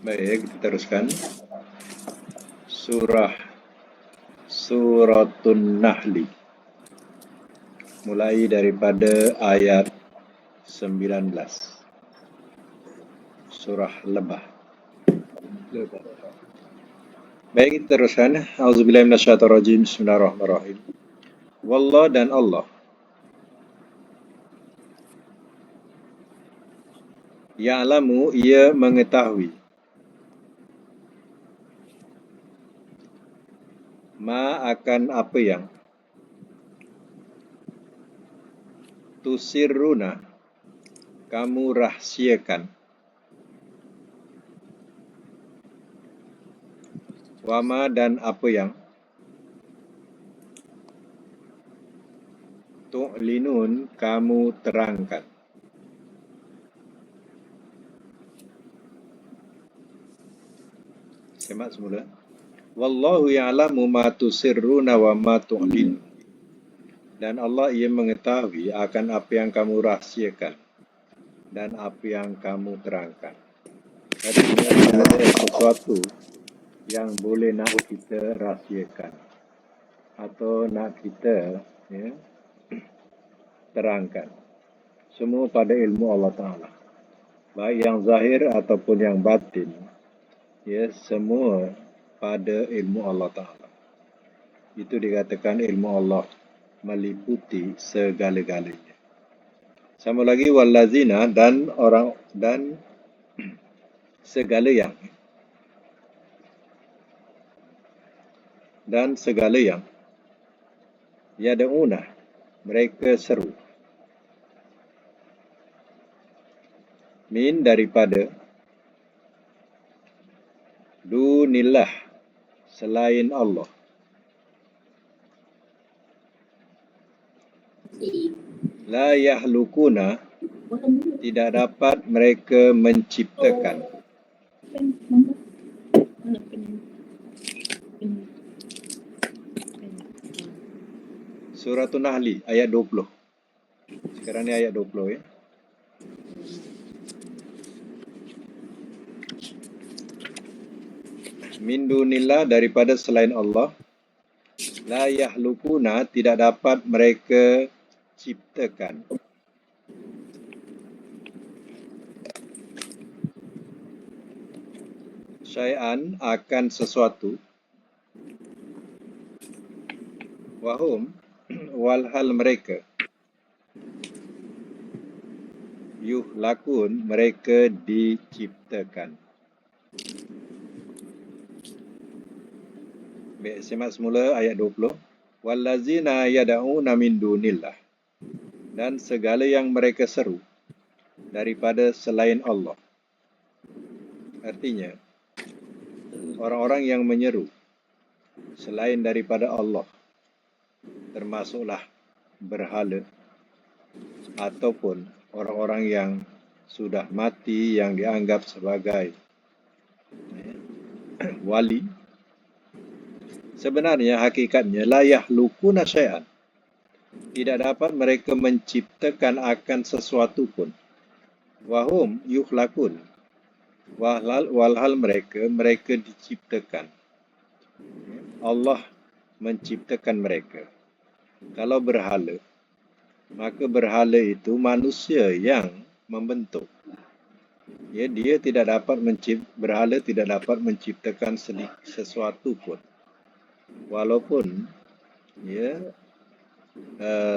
Baik, kita teruskan. Suratun Nahli. Mulai daripada ayat 19. Surah Lebah. Baik, kita teruskan. Auzubillahi minasyaitonirrajim. Bismillahirrahmanirrahim. Wallah dan Allah. Ya'lamu, ia mengetahui. Ma akan apa yang. Tusirruna, kamu rahsiakan. Wama dan apa yang. Tu'linun, kamu terangkan. Semak semula. Wallahu ya'lamu ma tusirruna wa ma tu'linun. Dan Allah ia mengetahui akan apa yang kamu rahsiakan dan apa yang kamu terangkan. Artinya ada sesuatu yang boleh nak kita rahsiakan atau nak kita terangkan. Semua pada ilmu Allah Ta'ala. Baik yang zahir ataupun yang batin. Semua pada ilmu Allah Ta'ala. Itu dikatakan ilmu Allah meliputi segala-galanya. Sama lagi wallazina dan orang dan segala yang yad'una, mereka seru, min daripada, dunillah selain Allah, la yahlukuna tidak dapat mereka menciptakan. Suratun Nahli ayat 20. Sekarang ni ayat 20 ya. Min dunillah daripada selain Allah, la yahlukuna tidak dapat mereka ciptakan. Syai'an akan sesuatu. Wahum walhal mereka. Yuhlakun mereka diciptakan. Baik, simak semula ayat 20. Wallazina yada'una min dunillah. Dan segala yang mereka seru daripada selain Allah. Artinya, orang-orang yang menyeru selain daripada Allah, termasuklah berhala ataupun orang-orang yang sudah mati yang dianggap sebagai wali, sebenarnya hakikatnya la yahlukuna syai'an, tidak dapat mereka menciptakan akan sesuatu pun. Wahum yukhlakun, walhal mereka diciptakan. Allah menciptakan mereka. Kalau berhala, maka berhala itu manusia yang membentuk. Dia tidak dapat berhala tidak dapat menciptakan sesuatu pun. Walaupun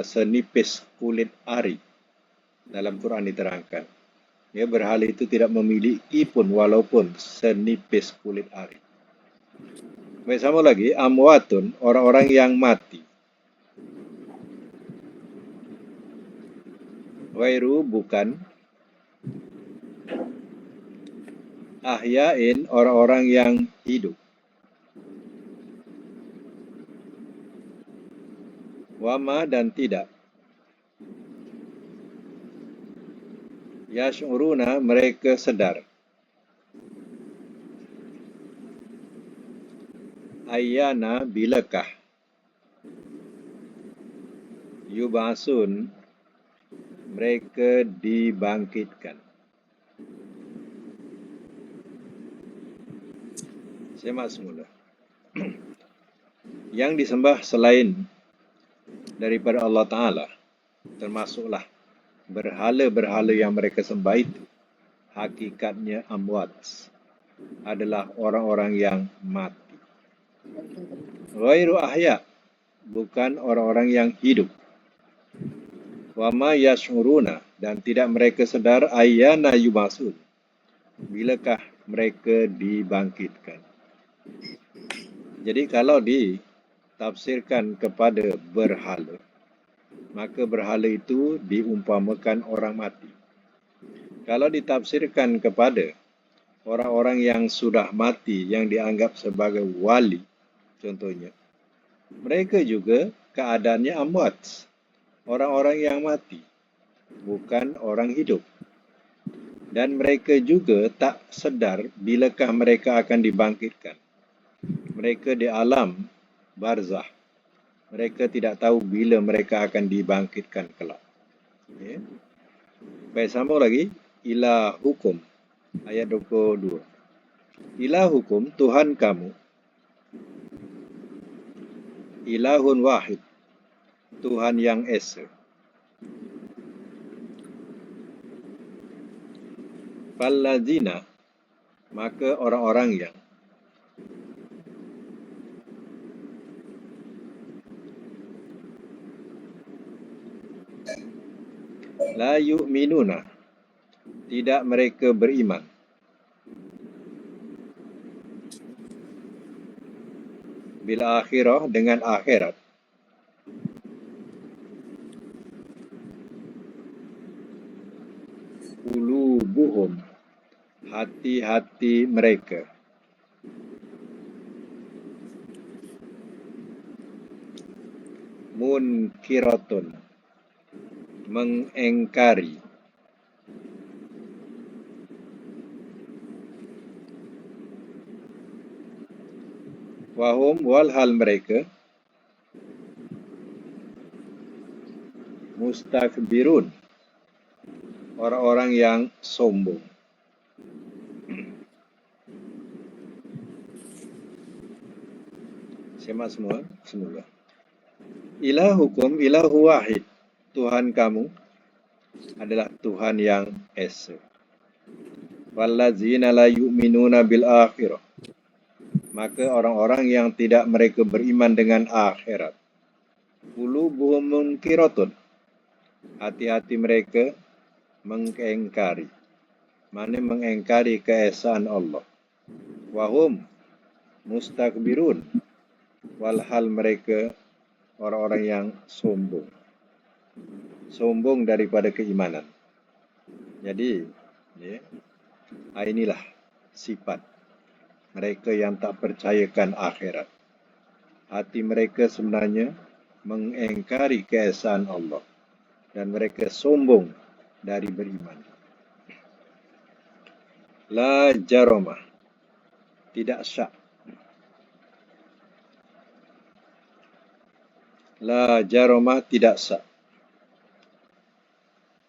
senipis kulit ari, dalam Quran diterangkan. Berhala itu tidak memiliki pun walaupun senipis kulit ari. Baik, sama lagi, amwatun, orang-orang yang mati. Wairu, bukan. Ahyain, orang-orang yang hidup. Wama dan tidak. Yash'uruna, mereka sedar. Ayyana, bilakah. Yub'asun, mereka dibangkitkan. Semak semula. Yang disembah selain daripada Allah Ta'ala, termasuklah berhala-berhala yang mereka sembah itu, hakikatnya amwat, adalah orang-orang yang mati. Ghairu ahya, bukan orang-orang yang hidup. Wa ma yash'uruna, dan tidak mereka sedar ayyana yubasun, bilakah mereka dibangkitkan. Jadi kalau ditafsirkan kepada berhala, maka berhala itu diumpamakan orang mati. Kalau ditafsirkan kepada orang-orang yang sudah mati, yang dianggap sebagai wali, contohnya, mereka juga keadaannya amwat, orang-orang yang mati, bukan orang hidup. Dan mereka juga tak sedar bilakah mereka akan dibangkitkan. Mereka di alam barzah. Mereka tidak tahu bila mereka akan dibangkitkan kelak. Okay. Baik, sambung lagi. Ilahukum, ayat 22. Ilahukum, Tuhan kamu. Ilahun wahid, Tuhan yang esa. Falladzina, maka orang-orang yang la yu'minuna, tidak mereka beriman, bil akhirah, dengan akhirat, qulubuhum, hati-hati mereka, munkiratun, mengengkari, wahum, walhal mereka, mustakbirun, orang-orang yang sombong. Semak semula. Ilahukum ilahu wahid, Tuhan kamu adalah Tuhan yang esa. Wallazina la yu'minuna bil akhirah, maka orang-orang yang tidak mereka beriman dengan akhirat, qulubuhum munkiratun, hati-hati mereka mengingkari. Mana mengingkari keesaan Allah. Wahum mustakbirun, walhal mereka orang-orang yang sombong. Sombong daripada keimanan. Jadi, inilah sifat mereka yang tak percayakan akhirat. Hati mereka sebenarnya mengingkari keesaan Allah. Dan mereka sombong dari beriman. La jaromah, tidak syak. La jaromah, tidak syak.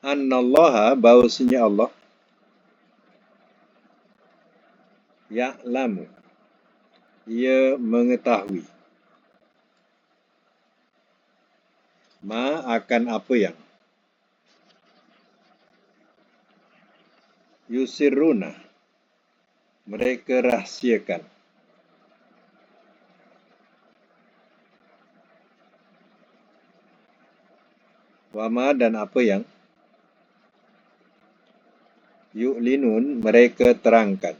Annallaha, bahwasanya Allah, ya'lamu, ia mengetahui, ma, akan apa yang, yusirruna, mereka rahsiakan, wama, dan apa yang, yu'linun, mereka terangkan.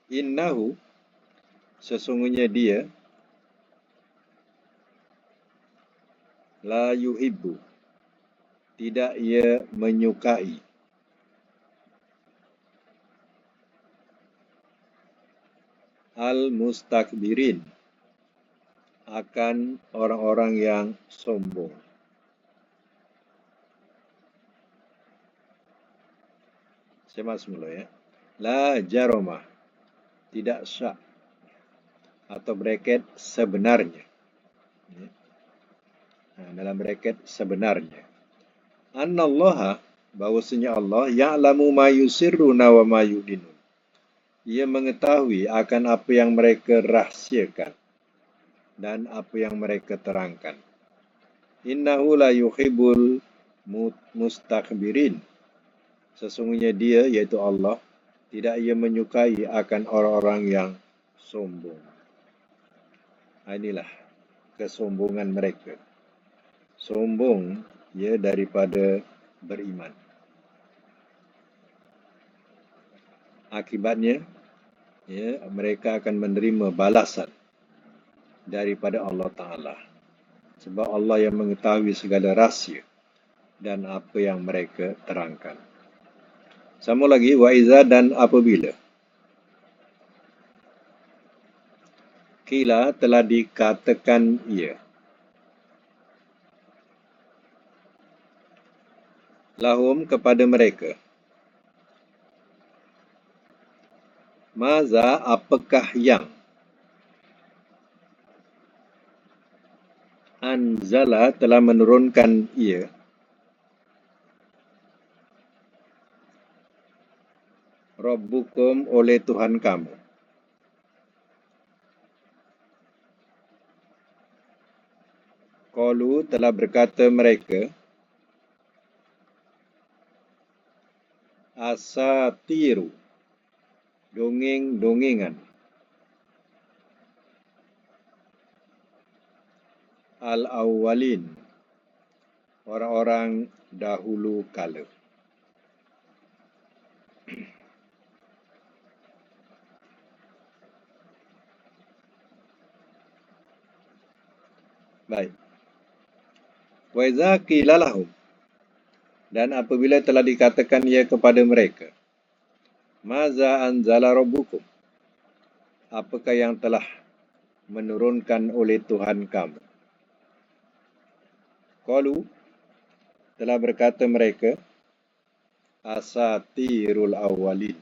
Innahu, sesungguhnya dia, la yuhibbu, tidak ia menyukai, al-mustakbirin, akan orang-orang yang sombong. Semak semula ya. La jaromah, tidak syak, atau bracket sebenarnya. Dalam bracket sebenarnya. Annallaha, bahwasanya Allah ya'lamu ma yusirruna wa ma yu'linun. Ia mengetahui akan apa yang mereka rahsiakan dan apa yang mereka terangkan. Innahu la yuhibbul mustakbirin. Sesungguhnya dia, yaitu Allah, tidak ia menyukai akan orang-orang yang sombong. Inilah kesombongan mereka. Sombong ya daripada beriman. Akibatnya, ya, mereka akan menerima balasan daripada Allah Ta'ala. Sebab Allah yang mengetahui segala rahsia dan apa yang mereka terangkan. Sama lagi, wa iza dan apabila. Qila telah dikatakan ia. Lahum kepada mereka. Maza apakah yang anzala telah menurunkan ia Rabbukum oleh Tuhan kamu. Qalu telah berkata mereka asatiru dongeng-dongengan al-awwalin orang-orang dahulu kala. Baik. Wa iza qila lahum dan apabila telah dikatakan ia kepada mereka, maza anzala rabbukum, apakah yang telah menurunkan oleh Tuhan kamu? Qalu telah berkata mereka asatirul awwalin,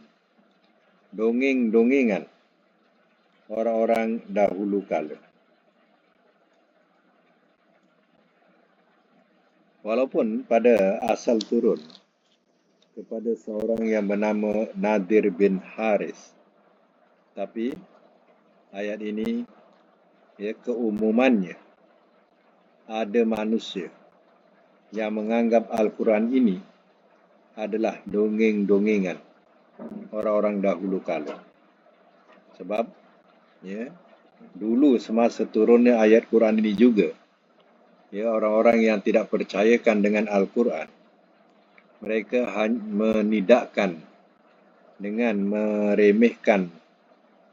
dongeng-dongengan orang-orang dahulu kala. Walaupun pada asal turun kepada seorang yang bernama Nadir bin Haris, tapi ayat ini ya keumumannya ada manusia yang menganggap Al-Quran ini adalah dongeng-dongengan orang-orang dahulu kala. Sebab ya dulu semasa turunnya ayat Quran ini juga, ya orang-orang yang tidak percayakan dengan Al-Quran, mereka menidakkan dengan meremehkan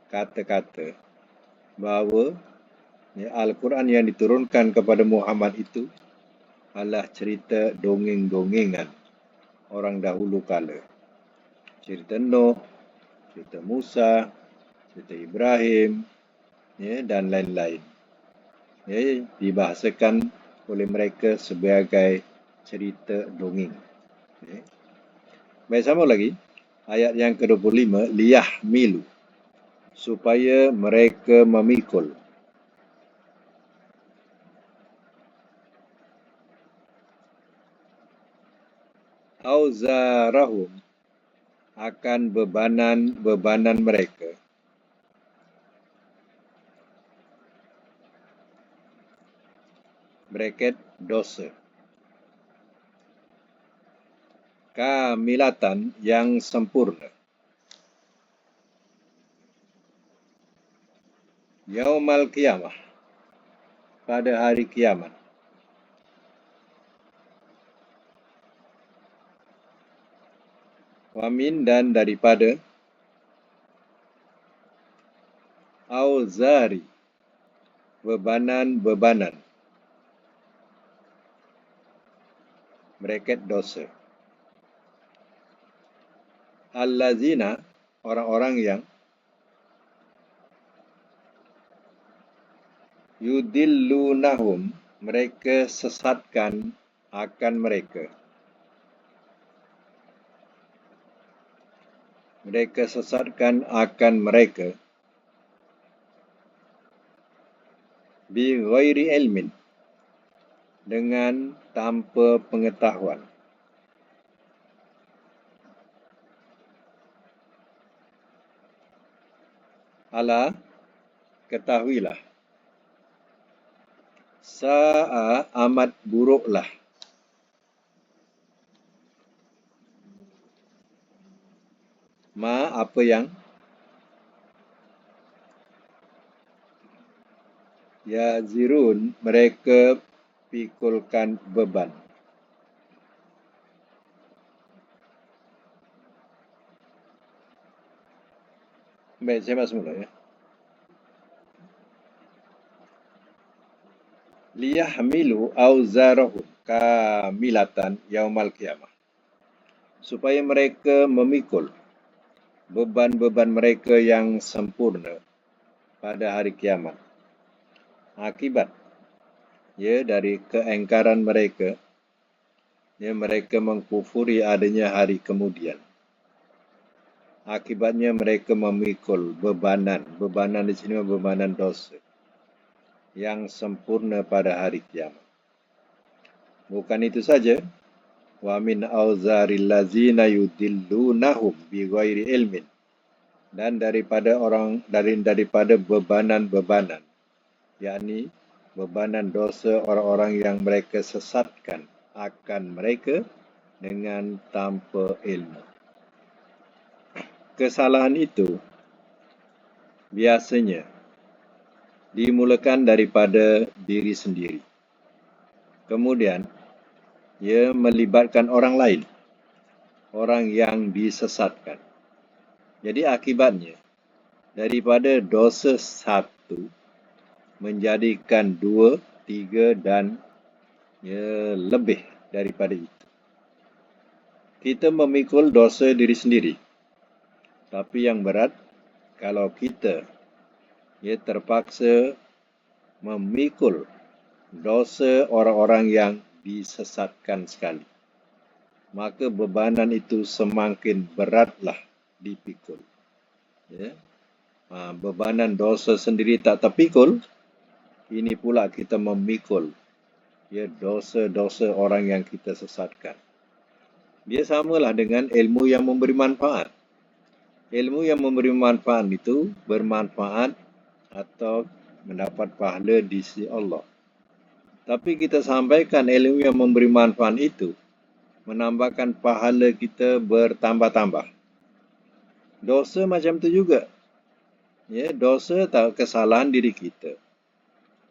kata-kata bahawa ya, Al-Quran yang diturunkan kepada Muhammad itu adalah cerita dongeng-dongengan orang dahulu kala. Cerita Nuh, cerita Musa, cerita Ibrahim, ya, dan lain-lain. Ya, dibahasakan oleh mereka sebagai cerita dongeng. Ya. Baik, sama lagi. Ayat yang ke-25, liyah milu, supaya mereka memikul. Auzarahum, akan bebanan mereka. Bracket dosa. Kamilatan yang sempurna. Yaumal qiyamah, pada hari kiamat. Wamin dan daripada auzari, bebanan-bebanan. Bracket dosa. Allazina, orang-orang yang yudillunahum, mereka sesatkan akan mereka. Mereka sesatkan akan mereka bi ghairi ilmin, dengan tanpa pengetahuan. Ala, ketahuilah. Sa'a, amat buruklah. Ma, apa yang yazirun, mereka pikulkan beban. Baik, saya masuk mula ya. Liyahmilu auzarahum kamilatan yaumal qiyamah. Supaya mereka memikul beban-beban mereka yang sempurna pada hari kiamat. Akibat dari keengkaran mereka, mereka mengkufuri adanya hari kemudian. Akibatnya mereka memikul bebanan. Bebanan di sini bebanan dosa yang sempurna pada hari kiamat. Bukan itu saja, wa min auzaril ladzina yudillunahum bighairi ilmin, dan daripada bebanan-bebanan, yakni bebanan dosa orang-orang yang mereka sesatkan akan mereka dengan tanpa ilmu. Kesalahan itu biasanya dimulakan daripada diri sendiri. Kemudian, ia melibatkan orang lain, orang yang disesatkan. Jadi akibatnya, daripada dosa satu, menjadikan dua, tiga dan lebih daripada itu. Kita memikul dosa diri sendiri. Tapi yang berat, kalau kita terpaksa memikul dosa orang-orang yang disesatkan sekali, maka bebanan itu semakin beratlah dipikul. Bebanan dosa sendiri tak terpikul, ini pula kita memikul dosa-dosa orang yang kita sesatkan. Dia samalah dengan ilmu yang memberi manfaat. Ilmu yang memberi manfaat itu bermanfaat atau mendapat pahala di sisi Allah. Tapi kita sampaikan ilmu yang memberi manfaat itu menambahkan pahala kita bertambah-tambah. Dosa macam itu juga. Dosa tak kesalahan diri kita.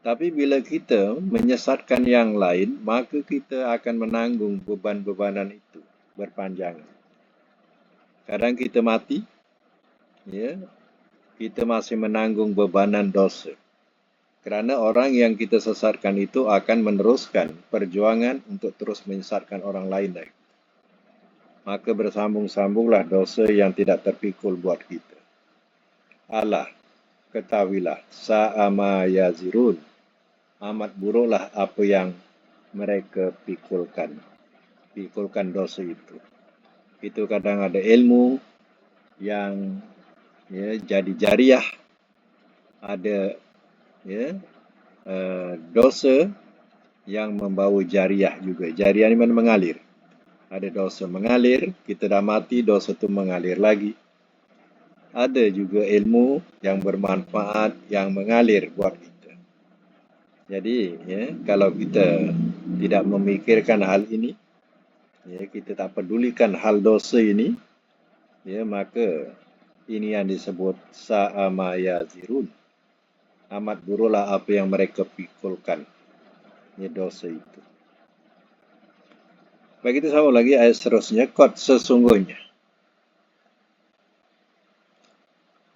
Tapi bila kita menyesatkan yang lain, maka kita akan menanggung beban-bebanan itu berpanjangan. Kadang kita mati, kita masih menanggung bebanan dosa. Kerana orang yang kita sesatkan itu akan meneruskan perjuangan untuk terus menyesatkan orang lain lagi. Maka bersambung-sambunglah dosa yang tidak terpikul buat kita. Alah, ketahuilah, sa'ama yazirun, amat buruklah apa yang mereka pikulkan dosa itu. Itu kadang ada ilmu yang jadi jariah, ada dosa yang membawa jariah juga. Jariah ini mana mengalir. Ada dosa mengalir, kita dah mati, dosa itu mengalir lagi. Ada juga ilmu yang bermanfaat yang mengalir buat kita. Jadi, kalau kita tidak memikirkan hal ini, kita tak pedulikan hal dosa ini, maka ini yang disebut sa'ama yazirun. Amat buruklah apa yang mereka pikulkan, dosa itu. Baik, kita sambung lagi ayat seterusnya. Qad sesungguhnya.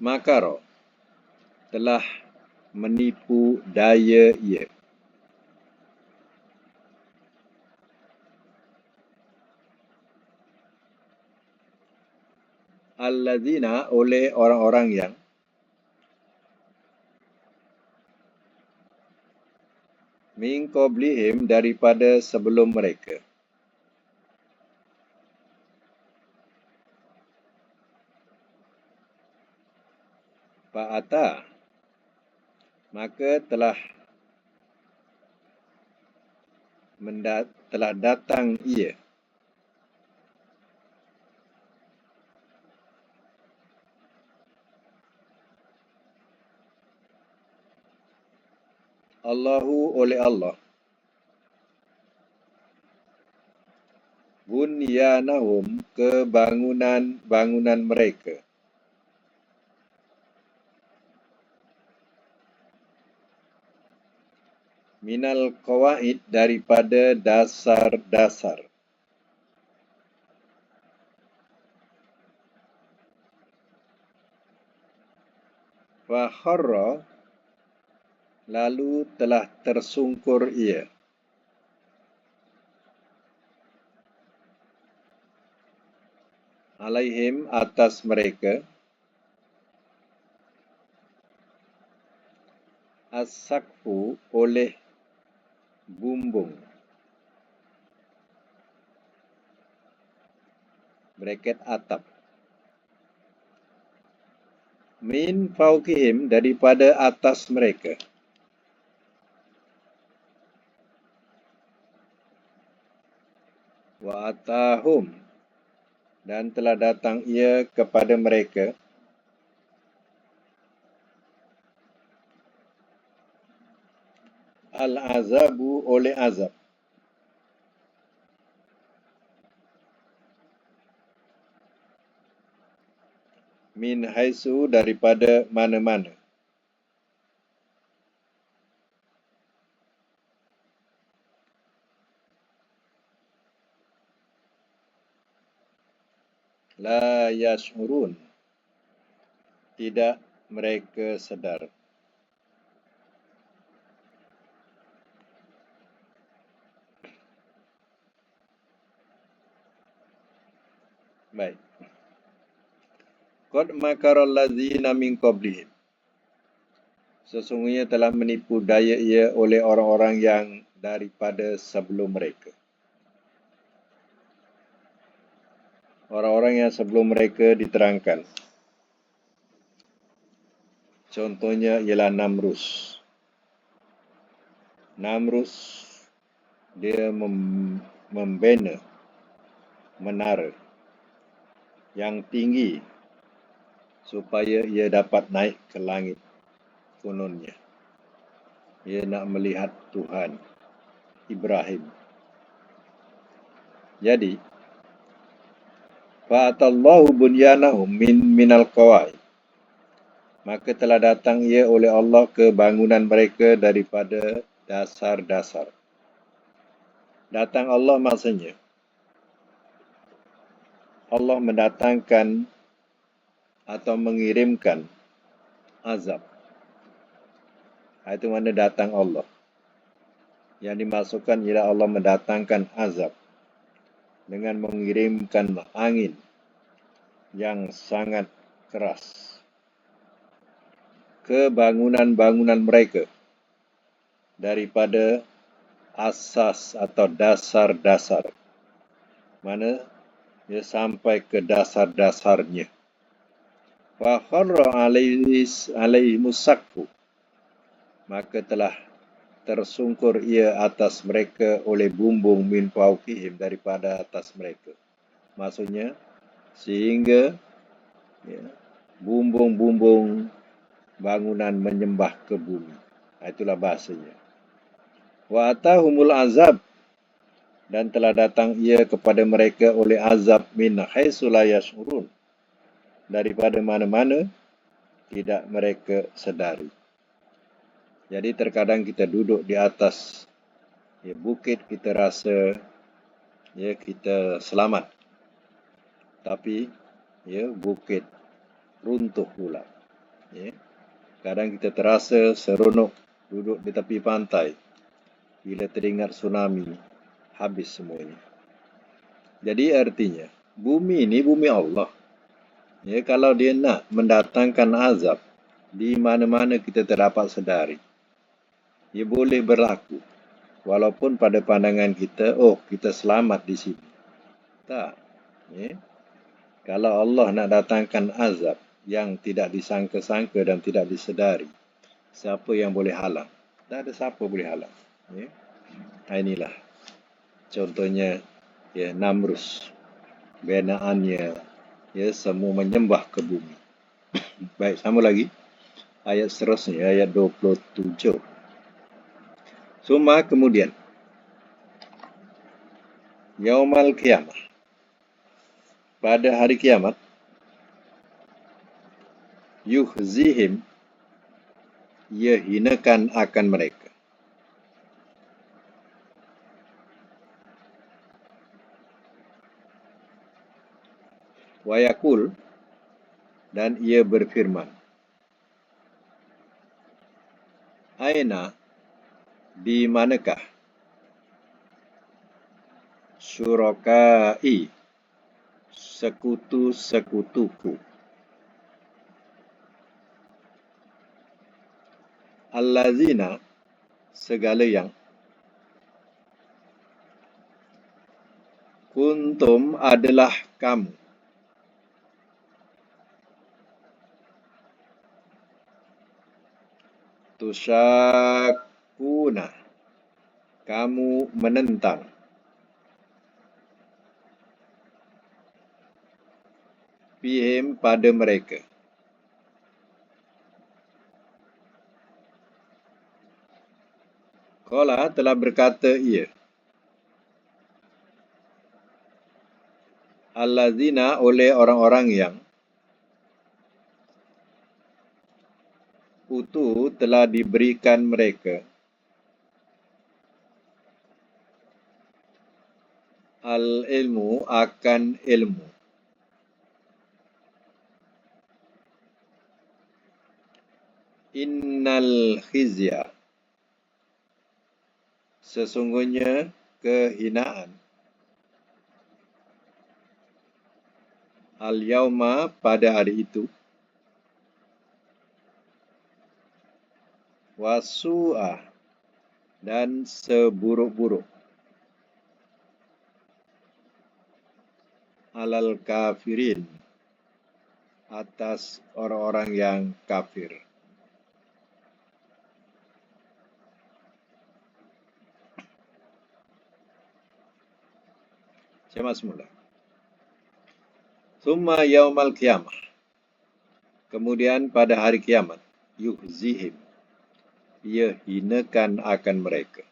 Makaro telah menipu daya ia. Alladzina, oleh orang-orang yang min qablihim, daripada sebelum mereka. Fa'ata, maka telah datang ia. Allahu oleh Allah. Bunyanahum kebangunan mereka. Minal qawaid daripada dasar-dasar. Fakharra lalu telah tersungkur ia. Alaihim atas mereka. As-sakfu oleh bumbung. Bracket atap. Min fauqihim daripada atas mereka. Wa atahum dan telah datang ia kepada mereka. Al-azabu oleh azab. Min haisu daripada mana-mana. La yash'urun. Tidak mereka sedar. Baik. Qad makaral ladzina min qablihim. Sesungguhnya telah menipu daya ia oleh orang-orang yang daripada sebelum mereka. Orang-orang yang sebelum mereka diterangkan. Contohnya ialah Namrus. Namrus dia membina menara yang tinggi supaya ia dapat naik ke langit kononnya. Ia nak melihat Tuhan Ibrahim. Jadi, fa'atallahu bunyanahum minal qawaid. Maka telah datang ia oleh Allah ke bangunan mereka daripada dasar-dasar. Datang Allah maksudnya Allah mendatangkan atau mengirimkan azab. Itu mana datang Allah. Yang dimasukkan ialah Allah mendatangkan azab dengan mengirimkan angin yang sangat keras ke bangunan-bangunan mereka daripada asas atau dasar-dasar. Mana dia sampai ke dasar-dasarnya. Wa kharra alaihimus sakfu. Maka telah tersungkur ia atas mereka oleh bumbung min fauqihim daripada atas mereka. Maksudnya sehingga bumbung-bumbung bangunan menyembah ke bumi. Itulah bahasanya. Wa atahumul azab dan telah datang ia kepada mereka oleh azab min haitsu la yash'urun daripada mana-mana tidak mereka sedari. Jadi terkadang kita duduk di atas bukit, kita rasa kita selamat. Tapi bukit runtuh pula. Kadang kita terasa seronok duduk di tepi pantai. Bila teringat tsunami, habis semuanya. Jadi artinya, bumi ini bumi Allah. Kalau dia nak mendatangkan azab, di mana-mana kita terdapat sedari. Ia boleh berlaku. Walaupun pada pandangan kita, kita selamat di sini. Tak. Kalau Allah nak datangkan azab yang tidak disangka-sangka dan tidak disedari, siapa yang boleh halang? Tak ada siapa boleh halang. Inilah contohnya Namrus. Binaannya semua menyembah ke bumi. Baik, sama lagi. Ayat seterusnya, ayat 27. Suma kemudian, Yaumal Qiyamah, pada hari kiamat, yuhzihim, ia hinakan akan mereka. Wayakul, dan ia berfirman, Aina, di manakah syurakai, sekutu-sekutuku, allazina, segala yang, kuntum adalah kamu, tusyakuna, kamu menentang, fihim, pada mereka. Qala, telah berkata ia, allazina, oleh orang-orang yang, utu, telah diberikan mereka, al-ilmu, akan ilmu. Innal khizya, sesungguhnya kehinaan, al-yauma, pada hari itu, wasu'ah, dan seburuk-buruk, alal kafirin, atas orang-orang yang kafir. Sama semula. Summa yaumal qiyamah, kemudian pada hari kiamat, yuhzihim, ia hinakan akan mereka.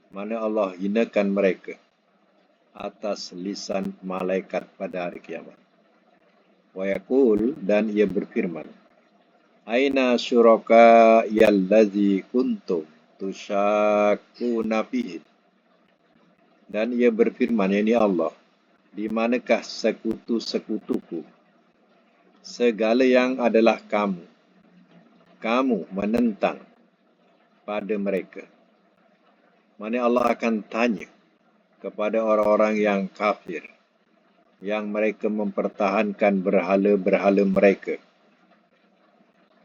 Mana Allah hinakan mereka atas lisan malaikat pada hari kiamat. Wa yaqul, dan ia berfirman, Aina syuraka yallazi kuntum tusyakuna fihi. Dan ia berfirman, yakni Allah, di manakah sekutu-sekutuku, segala yang adalah kamu menentang pada mereka. Mana Allah akan tanya kepada orang-orang yang kafir, yang mereka mempertahankan berhala-berhala mereka,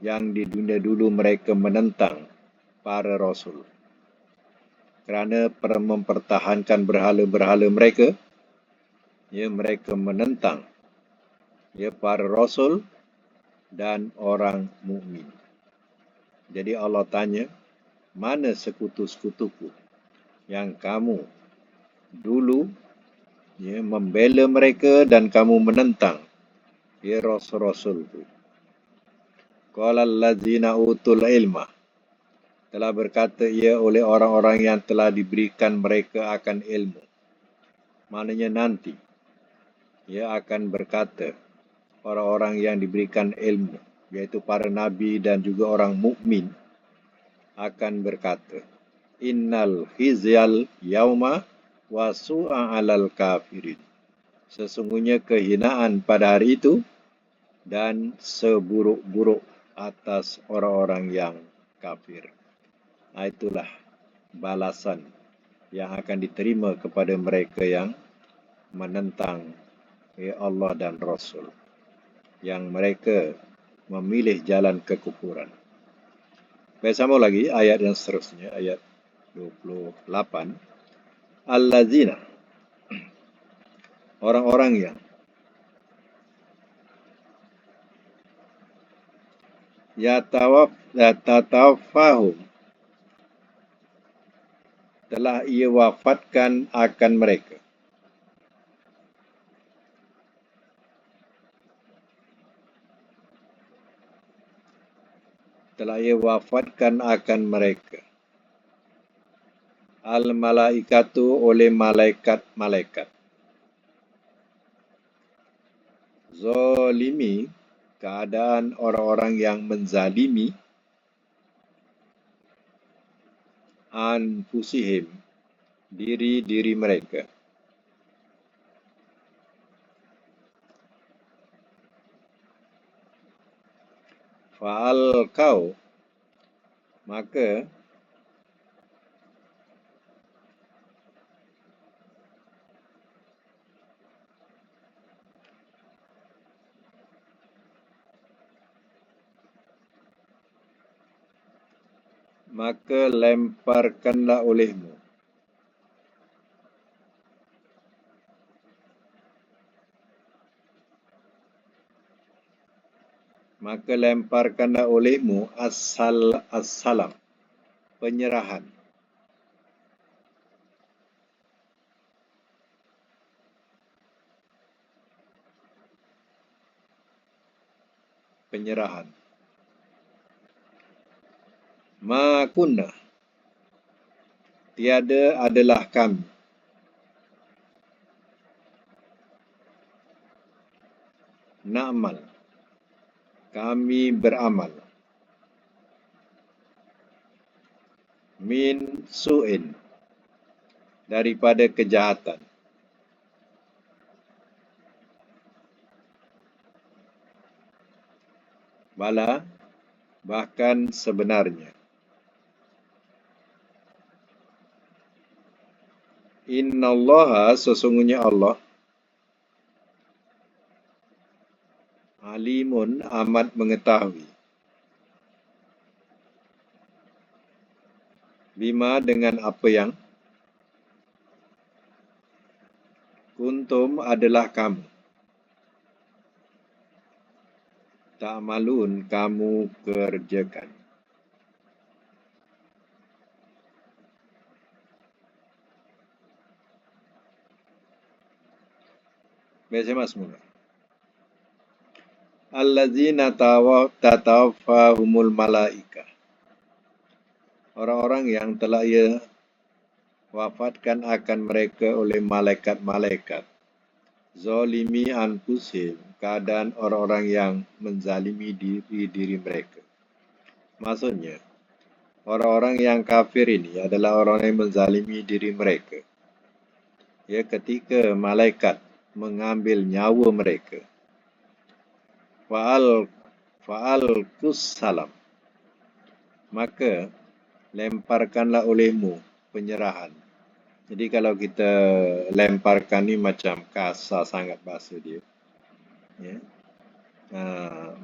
yang di dunia dulu mereka menentang para rasul. Kerana mempertahankan berhala-berhala mereka, mereka menentang para rasul dan orang mukmin. Jadi Allah tanya, mana sekutu-sekutuku yang kamu dulu membela mereka dan kamu menentang rasul-rasul itu. Qala allazina utul ilma, telah berkata ia oleh orang-orang yang telah diberikan mereka akan ilmu. Maknanya nanti ia akan berkata, orang-orang yang diberikan ilmu, yaitu para nabi dan juga orang mukmin, akan berkata, Innal khizyal yauma wa su'a alal kafirin. Sesungguhnya kehinaan pada hari itu dan seburuk-buruk atas orang-orang yang kafir. Itulah balasan yang akan diterima kepada mereka yang menentang Allah dan Rasul, yang mereka memilih jalan kekufuran. Baik, sambung lagi ayat yang seterusnya, ayat 28. Allazina, orang-orang yang yatawaffahum, telah ia wafatkan akan mereka. Telah ia wafatkan akan mereka. Al-malaikatu oleh malaikat-malaikat. Zolimi, keadaan orang-orang yang menzalimi. Anfusihim, diri-diri mereka. Fa'al kau, maka lemparkanlah olehmu. Maka lemparkanlah olehmu as-salam, penyerahan. Penyerahan. Ma kunna, tiada adalah kami. Na'mal, kami beramal. Min su'in, daripada kejahatan. Bala, bahkan sebenarnya. Innallaha, sesungguhnya Allah, alimun, amat mengetahui. Bima, dengan apa yang kuntum adalah kamu. Ta'malun, kamu kerjakan. Biasa mas mula. Allazina tatawaffahumul malaika. Orang-orang yang telah ia wafatkan akan mereka oleh malaikat-malaikat. Zolimi anfusihim, keadaan orang-orang yang menzalimi diri mereka. Maksudnya, orang-orang yang kafir ini adalah orang yang menzalimi diri mereka. Ya, ketika malaikat mengambil nyawa mereka. Fa'al salam, maka lemparkanlah olehmu penyerahan. Jadi kalau kita lemparkan ni macam kasar sangat bahasa dia. Ya.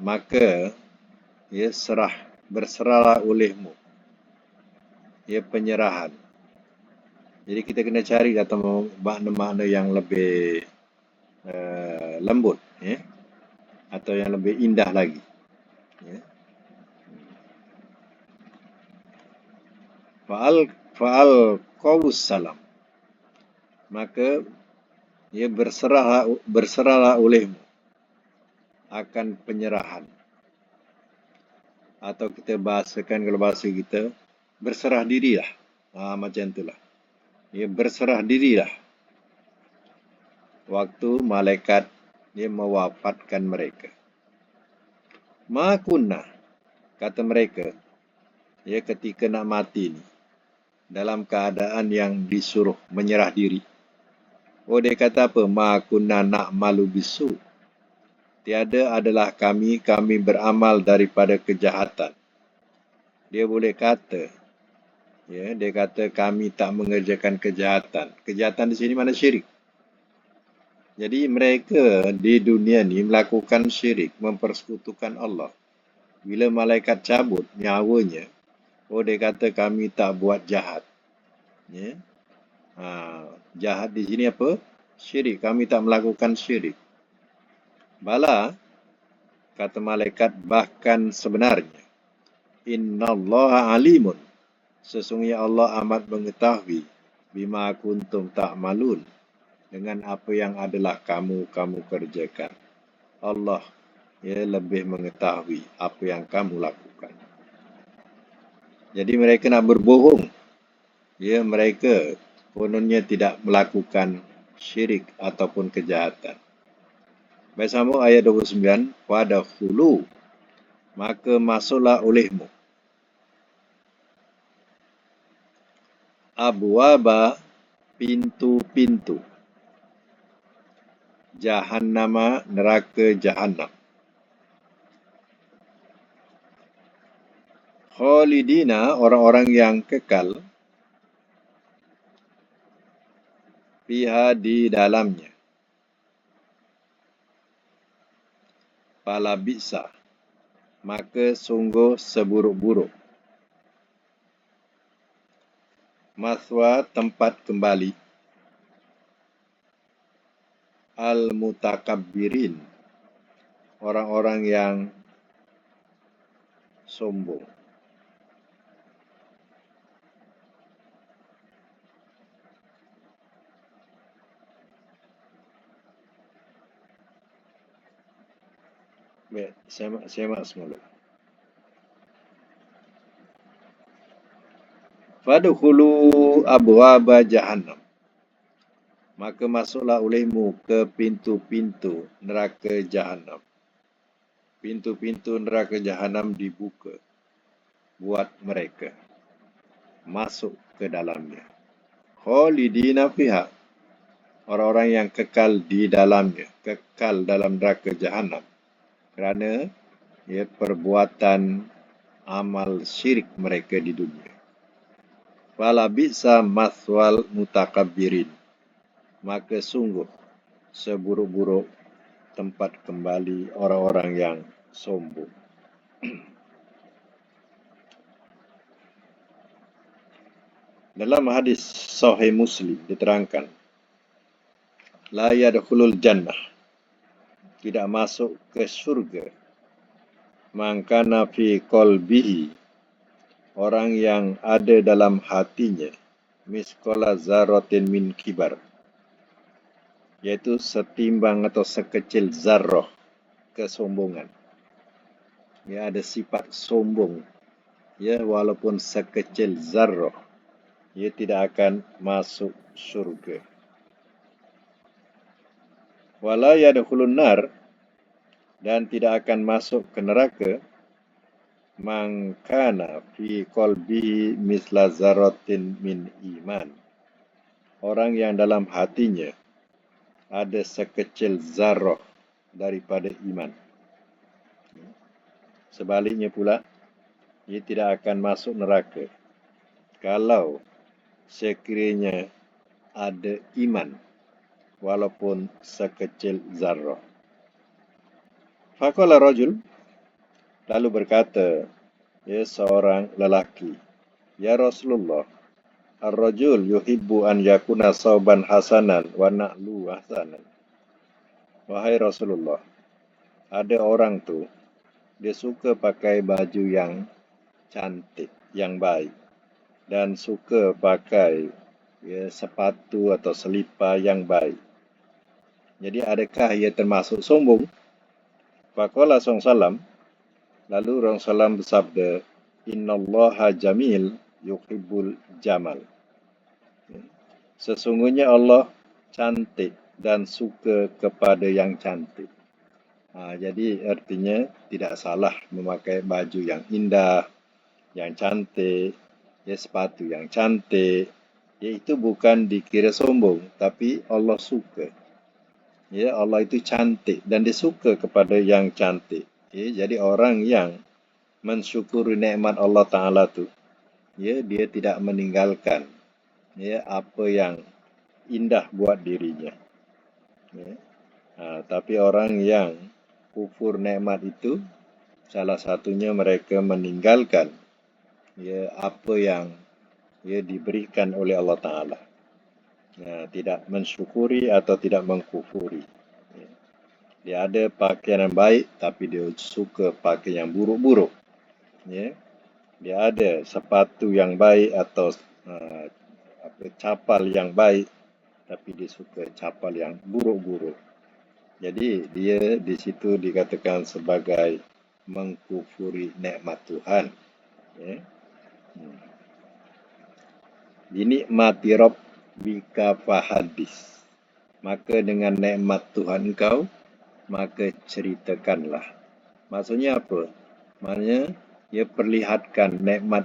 Maka ya berserahlah olehmu. Ya, penyerahan. Jadi kita kena cari atau makna-makna yang lebih lembut, ya, atau yang lebih indah lagi. Ya. Fa'al qawus salam, maka ia berserahlah olehmu akan penyerahan. Atau kita bahasakan kalau bahasa kita, berserah dirilah. Macam itulah. Ia berserah dirilah waktu malaikat dia mewafatkan mereka. Ma kunna, kata mereka, ya, ketika nak mati ni, dalam keadaan yang disuruh menyerah diri. Dia kata apa? Ma kunna na'malu bisu. Tiada adalah kami beramal daripada kejahatan. Dia boleh kata, ya, dia kata kami tak mengerjakan kejahatan. Kejahatan di sini mana syirik. Jadi mereka di dunia ni melakukan syirik, mempersekutukan Allah. Bila malaikat cabut nyawanya, dia kata kami tak buat jahat. Ya. Jahat di sini apa? Syirik. Kami tak melakukan syirik. Bala, kata malaikat, bahkan sebenarnya. Innallaha alimun. Sesungguhnya Allah amat mengetahui. Bima kuntum ta'malun. Dengan apa yang adalah kamu kerjakan. Allah, ya, lebih mengetahui apa yang kamu lakukan. Jadi mereka nak berbohong. Ya, mereka kononnya tidak melakukan syirik ataupun kejahatan. Baik, sambung ayat 29. Wadkhulu, maka masuklah olehmu, abwaba, pintu-pintu, jahannama, neraka jahannam, khalidina, orang-orang yang kekal, fiha, di dalamnya, fala bisa, maka sungguh seburuk-buruk, maswa, tempat kembali, al-mutakabbirin, orang-orang yang sombong. Baik, semak semula. Fadkhulu abwaba jahannam, maka masuklah olehmu ke pintu-pintu neraka jahannam. Pintu-pintu neraka jahannam dibuka buat mereka masuk ke dalamnya. Khalidina fiha, orang-orang yang kekal di dalamnya, kekal dalam neraka jahannam kerana perbuatan amal syirik mereka di dunia. Fala bi'sa mathwal mutakabbirin, maka sungguh seburuk-buruk tempat kembali orang-orang yang sombong. Dalam hadis Sahih Muslim diterangkan, la yadkhulul jannah, tidak masuk ke syurga, man kana fi qalbihi, orang yang ada dalam hatinya, misqala zarratin min kibar, iaitu setimbang atau sekecil zarrah kesombongan. Ia ada sifat sombong, ya, walaupun sekecil zarrah, ia tidak akan masuk syurga. Wala yadkhulun nar, dan tidak akan masuk ke neraka, man kana fi qalbihi misla zarratin min iman, orang yang dalam hatinya ada sekecil zarrah daripada iman. Sebaliknya pula, ia tidak akan masuk neraka kalau sekiranya ada iman walaupun sekecil zarrah. Faqala rajul, lalu berkata seorang lelaki, ya Rasulullah, ar-rajul yuhibbu an yakuna sauban hasanan wa na'lu hasanan. Wahai Rasulullah, ada orang tu, dia suka pakai baju yang cantik, yang baik, dan suka pakai sepatu atau selipar yang baik. Jadi adakah ia termasuk sombong? Faqala sallam, lalu Rasulullah bersabda, innallaha jamil yuhibbul jamal. Sesungguhnya Allah cantik dan suka kepada yang cantik. Jadi artinya tidak salah memakai baju yang indah, yang cantik, sepatu yang cantik. Itu bukan dikira sombong, tapi Allah suka. Allah itu cantik dan dia suka kepada yang cantik. Jadi orang yang mensyukuri nikmat Allah Ta'ala tu, dia tidak meninggalkan apa yang indah buat dirinya. Tapi orang yang kufur nikmat itu, salah satunya mereka meninggalkan apa yang diberikan oleh Allah Ta'ala. Tidak mensyukuri atau tidak mengkufuri. Dia ada pakaian yang baik, tapi dia suka pakai yang buruk-buruk. Dia ada sepatu yang baik atau capal yang baik, tapi dia suka capal yang buruk-buruk. Jadi dia di situ dikatakan sebagai mengkufuri nikmat Tuhan. binikmati rabbika fahadis. Maka dengan nikmat Tuhan kau, maka ceritakanlah. Maksudnya apa? Maksudnya, ia perlihatkan nikmat